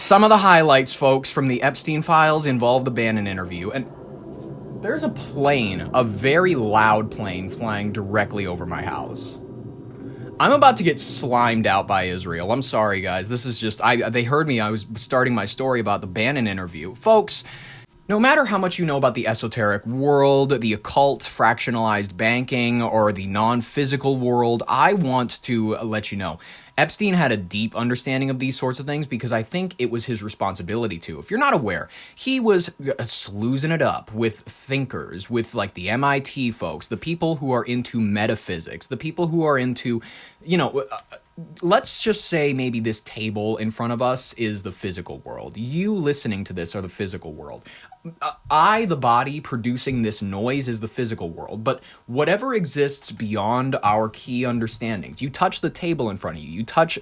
Some of the highlights, folks, from the Epstein files involve the Bannon interview, and there's a plane, a very loud plane, flying directly over my house. I'm about to get slimed out by Israel. I'm sorry, guys. This is just, they heard me. I was starting my story about the Bannon interview. Folks, no matter how much you know about the esoteric world, the occult, fractionalized banking, or the non-physical world, I want to let you know. Epstein had a deep understanding of these sorts of things because I think it was his responsibility to. If you're not aware, he was sleuzing it up with thinkers, with like the MIT folks, the people who are into metaphysics, the people who are into, let's just say maybe this table in front of us is the physical world. You listening to this are the physical world. I, the body, producing this noise is the physical world, but whatever exists beyond our key understandings, you touch the table in front of you, you touch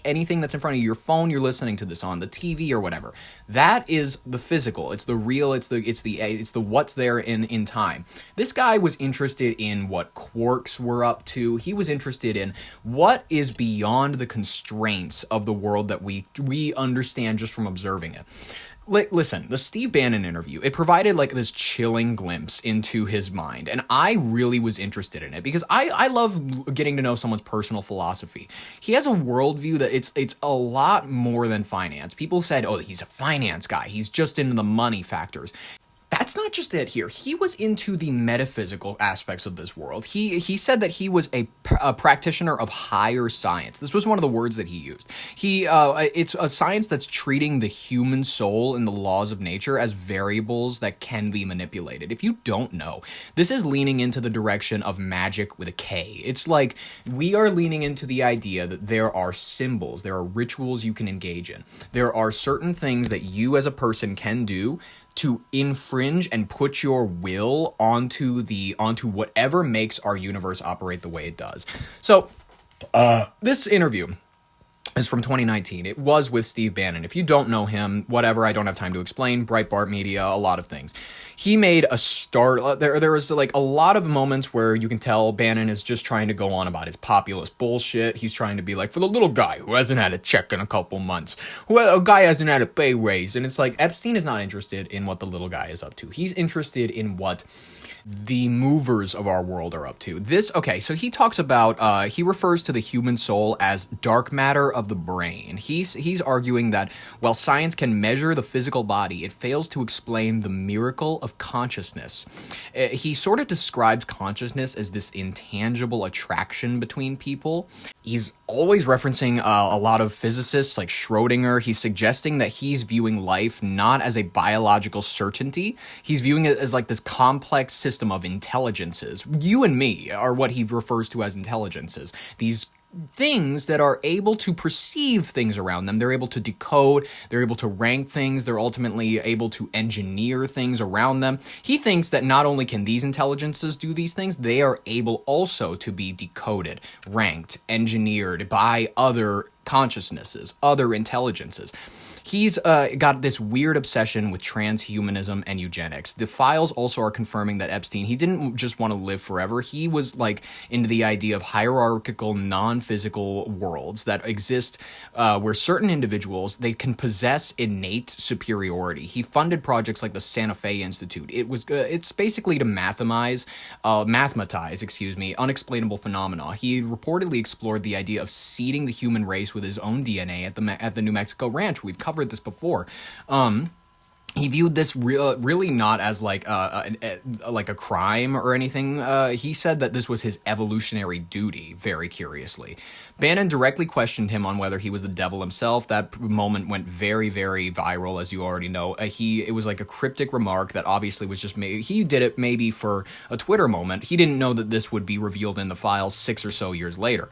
anything that's in front of you, your phone you're listening to this on, the TV or whatever, that is the physical, it's the real, it's the what's there in time. This guy was interested in what quarks were up to, he was interested in what is beyond the constraints of the world that we understand just from observing it. Listen, the Steve Bannon interview, it provided like this chilling glimpse into his mind, and I really was interested in it because I love getting to know someone's personal philosophy. He has a worldview that it's a lot more than finance. People said, oh, he's a finance guy. He's just into the money factors. That's not just it here. He was into the metaphysical aspects of this world. He said that he was a practitioner of higher science. This was one of the words that he used. It's a science that's treating the human soul and the laws of nature as variables that can be manipulated. If you don't know, this is leaning into the direction of magic with a K. It's like we are leaning into the idea that there are symbols, there are rituals you can engage in. There are certain things that you as a person can do to infringe and put your will onto whatever makes our universe operate the way it does. So, this interview is from 2019. It was with Steve Bannon. If you don't know him, whatever, I don't have time to explain. Breitbart Media, a lot of things. He made a start. There was like a lot of moments where you can tell Bannon is just trying to go on about his populist bullshit. He's trying to be like, for the little guy who hasn't had a check in a couple months, a guy hasn't had a pay raise. And it's like, Epstein is not interested in what the little guy is up to. He's interested in what the movers of our world are up to. So he talks about, he refers to the human soul as dark matter of the brain. He's arguing that while science can measure the physical body, it fails to explain the miracle of consciousness. He sort of describes consciousness as this intangible attraction between people. He's always referencing a lot of physicists like Schrodinger. He's suggesting that he's viewing life not as a biological certainty. He's viewing it as like this complex system of intelligences. You and me are what he refers to as intelligences. These things that are able to perceive things around them. They're able to decode, they're able to rank things, they're ultimately able to engineer things around them. He thinks that not only can these intelligences do these things, they are able also to be decoded, ranked, engineered by other consciousnesses, other intelligences. He's got this weird obsession with transhumanism and eugenics. The files also are confirming that Epstein, he didn't just want to live forever. He was like into the idea of hierarchical, non-physical worlds that exist where certain individuals, they can possess innate superiority. He funded projects like the Santa Fe Institute. It's basically to mathematize, unexplainable phenomena. He reportedly explored the idea of seeding the human race with his own DNA at the New Mexico ranch. We've covered this before. He viewed this really not as like a crime or anything. He said that this was his evolutionary duty, very curiously. Bannon directly questioned him on whether he was the devil himself. That moment went very, very viral, as you already know. It was like a cryptic remark that obviously was just made. He did it maybe for a Twitter moment. He didn't know that this would be revealed in the files 6 or so years later.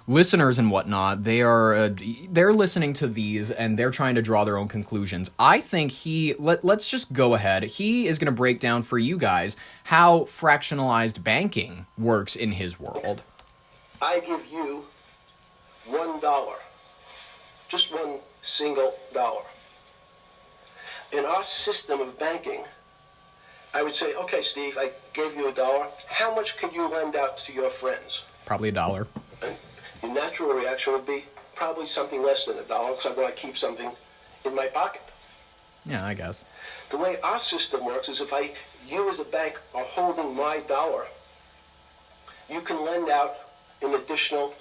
Listeners and whatnot, they're listening to these and they're trying to draw their own conclusions. I think let's just go ahead. He is going to break down for you guys how fractionalized banking works in his world. I give you $1, just one single dollar. In our system of banking, I would say, okay, Steve, I gave you $1. How much could you lend out to your friends? Probably $1. And your natural reaction would be probably something less than $1 because I want to keep something in my pocket. Yeah, I guess. The way our system works is if you as a bank are holding my dollar, you can lend out an additional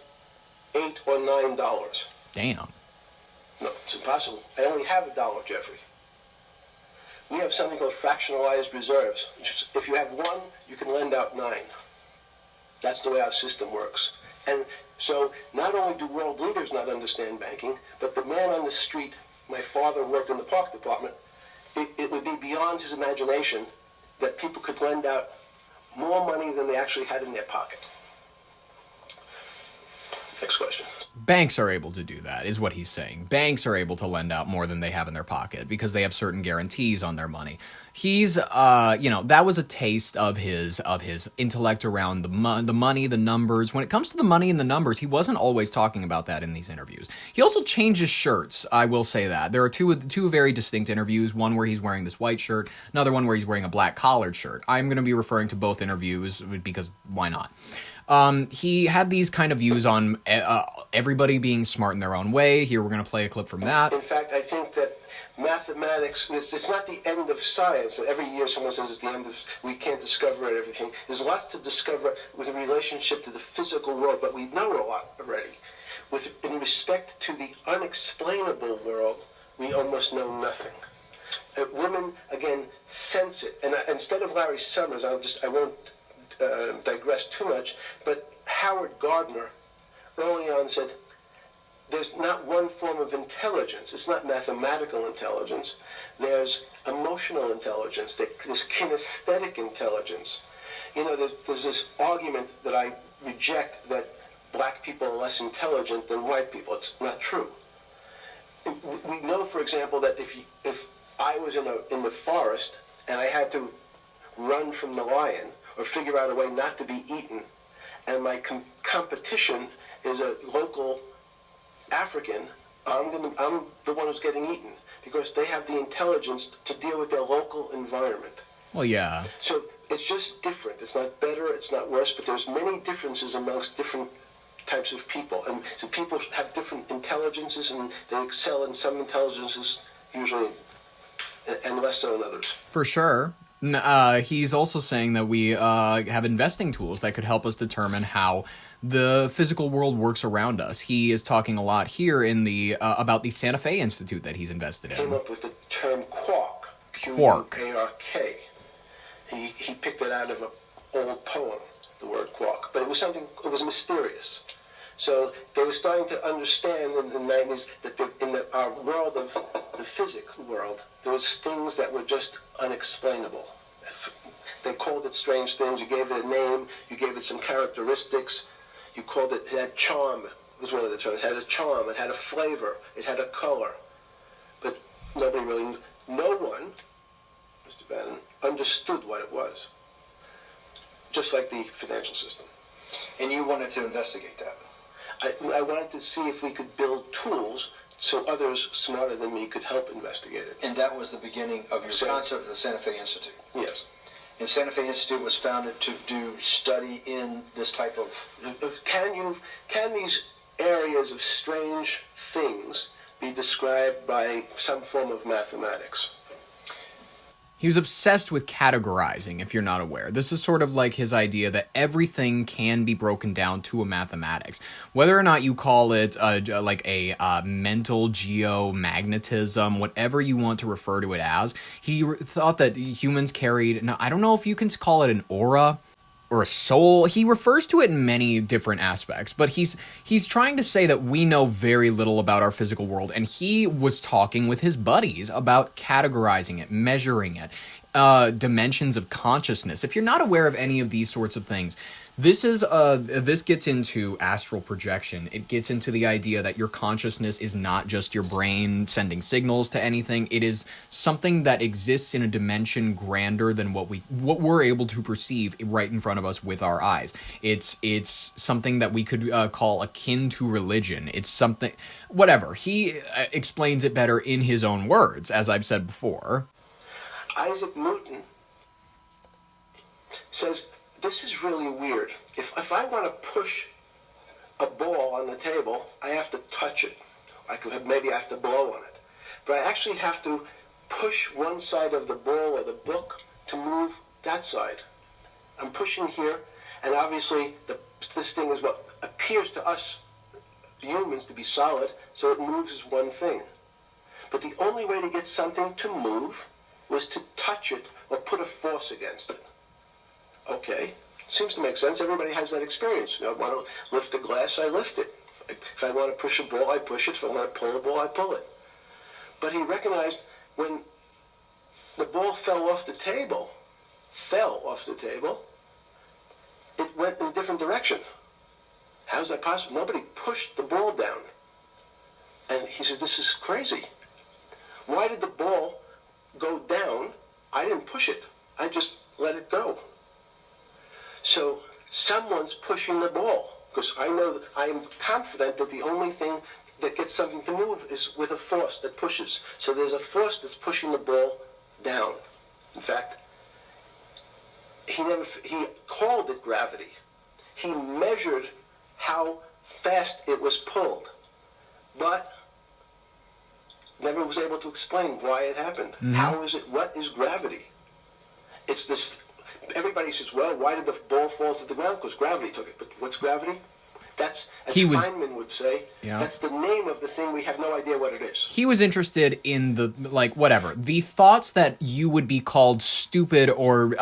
$8 or $9. Damn. No, it's impossible. I only have $1, Jeffrey. We have something called fractionalized reserves. Which is, if you have one, you can lend out 9. That's the way our system works. And so not only do world leaders not understand banking, but the man on the street, my father worked in the park department, it would be beyond his imagination that people could lend out more money than they actually had in their pocket. Next question. Banks are able to do that, is what he's saying. Banks are able to lend out more than they have in their pocket because they have certain guarantees on their money. He's, that was a taste of his intellect around the money, the numbers. When it comes to the money and the numbers, he wasn't always talking about that in these interviews. He also changes shirts, I will say that. There are two very distinct interviews, one where he's wearing this white shirt, another one where he's wearing a black collared shirt. I'm going to be referring to both interviews because why not? He had these kind of views on everybody being smart in their own way. Here we're going to play a clip from that. In fact, I think that mathematics, it's not the end of science. Every year someone says it's the end of, we can't discover everything. There's lots to discover with a relationship to the physical world, but we know a lot already. In respect to the unexplainable world, we almost know nothing. Women, again, sense it. And instead of Larry Summers, I won't digress too much, but Howard Gardner early on said, there's not one form of intelligence. It's not mathematical intelligence. There's emotional intelligence. There's kinesthetic intelligence. You know, there's this argument that I reject that black people are less intelligent than white people. It's not true. We know, for example, that if I was in the forest and I had to run from the lion or figure out a way not to be eaten, and my competition is a local African, I'm the one who's getting eaten because they have the intelligence to deal with their local environment. Well, yeah. So it's just different. It's not better, it's not worse, but there's many differences amongst different types of people. And so people have different intelligences, and they excel in some intelligences usually, and less so in others. For sure. He's also saying that we have investing tools that could help us determine how the physical world works around us. He is talking a lot here in the about the Santa Fe Institute that he's invested in. Came up with the term quark. Quark. Q-U-A-R-K. He picked it out of an old poem, the word quark. But it was something, it was mysterious. So they were starting to understand in the 90s that in our world of the physical world, there was things that were just unexplainable. They called it strange things. You gave it a name. You gave it some characteristics. You called it had charm. It was one of the terms. It had a charm. It had a flavor. It had a color. But no one, Mr. Bannon, understood what it was. Just like the financial system. And you wanted to investigate that? I wanted to see if we could build tools so others smarter than me could help investigate it. And that was the beginning of your concept of the Santa Fe Institute? Yes. And Santa Fe Institute was founded to do study in this type of... Can these areas of strange things be described by some form of mathematics? He was obsessed with categorizing, if you're not aware. This is sort of like his idea that everything can be broken down to a mathematics. Whether or not you call it mental geomagnetism, whatever you want to refer to it as, he thought that humans carried... Now, I don't know if you can call it an aura or a soul. He refers to it in many different aspects, but he's trying to say that we know very little about our physical world, and he was talking with his buddies about categorizing it, measuring it, dimensions of consciousness. If you're not aware of any of these sorts of things, this gets into astral projection. It gets into the idea that your consciousness is not just your brain sending signals to anything. It is something that exists in a dimension grander than what we're able to perceive right in front of us with our eyes. It's something that we could call akin to religion. It's something, whatever. He explains it better in his own words, as I've said before. Isaac Newton says, this is really weird. If I want to push a ball on the table, I have to touch it. Maybe I have to blow on it. but I actually have to push one side of the ball or the book to move that side. I'm pushing here, and obviously this thing is what appears to us humans to be solid, so it moves as one thing. But the only way to get something to move was to touch it or put a force against it. Okay, seems to make sense. Everybody has that experience. You know, I want to lift a glass, I lift it. If I want to push a ball, I push it. If I want to pull a ball, I pull it. But he recognized when the ball fell off the table, it went in a different direction. How's that possible? Nobody pushed the ball down. And he says, this is crazy. Why did the ball go down? I didn't push it. I just let it go. So someone's pushing the ball, because I know that I am confident that the only thing that gets something to move is with a force that pushes. So there's a force that's pushing the ball down. In fact, he called it gravity. He measured how fast it was pulled, but never was able to explain why it happened. Mm-hmm. How is it? What is gravity? It's this. Everybody says, well, why did the ball fall to the ground? Because gravity took it. But what's gravity? That's, as Feynman would say, that's the name of the thing. We have no idea what it is. He was interested in the, like, whatever. The thoughts that you would be called stupid or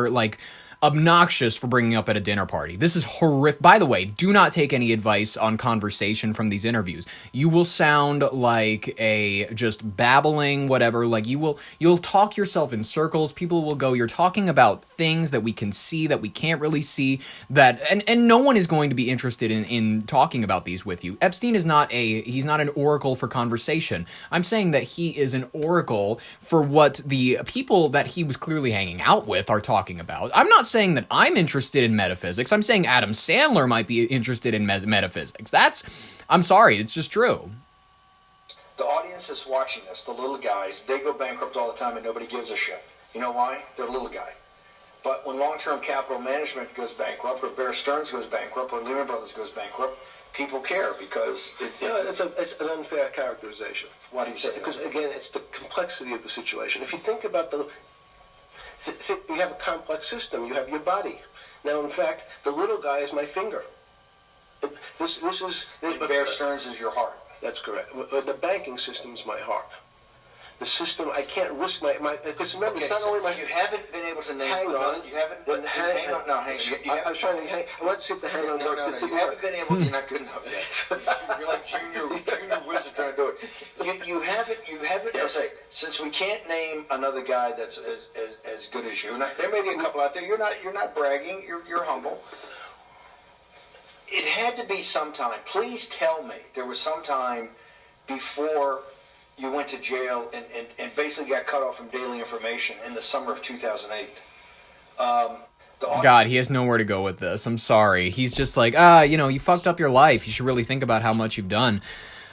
like, obnoxious for bringing up at a dinner party. This is horrific. By the way, do not take any advice on conversation from these interviews. You will sound like a just babbling whatever. Like you'll talk yourself in circles. People will go, you're talking about things that we can see that we can't really see, that and no one is going to be interested in talking about these with you. Epstein is he's not an oracle for conversation. I'm saying that he is an oracle for what the people that he was clearly hanging out with are talking about. I'm not saying that I'm interested in metaphysics. I'm saying Adam Sandler might be interested in metaphysics. I'm sorry, it's just true. The audience that's watching this, the little guys, they go bankrupt all the time and nobody gives a shit. You know why? They're a little guy. But when long-term capital management goes bankrupt, or Bear Stearns goes bankrupt, or Lehman Brothers goes bankrupt, people care because it's an unfair characterization. Why do you say that? Because again, it's the complexity of the situation. If you think about you have a complex system. You have your body. Now, in fact, the little guy is my finger. This is... Bear Stearns is your heart. That's correct. The banking system is my heart. The system, I can't risk my because remember, it's not only my... You haven't been able to name... Hang on. You haven't... Hang on. No, hang on. I was trying to hang... I want to see if the hang on... No. You haven't been able... You're not good enough yet. You're like junior wizard trying to do it. You haven't... Yes. I say, since we can't name another guy that's as good as you, there may be a couple out there. You're not bragging. You're humble. It had to be sometime. Please tell me there was some time before you went to jail and basically got cut off from daily information in the summer of 2008. God, he has nowhere to go with this. I'm sorry. He's just like, you fucked up your life. You should really think about how much you've done.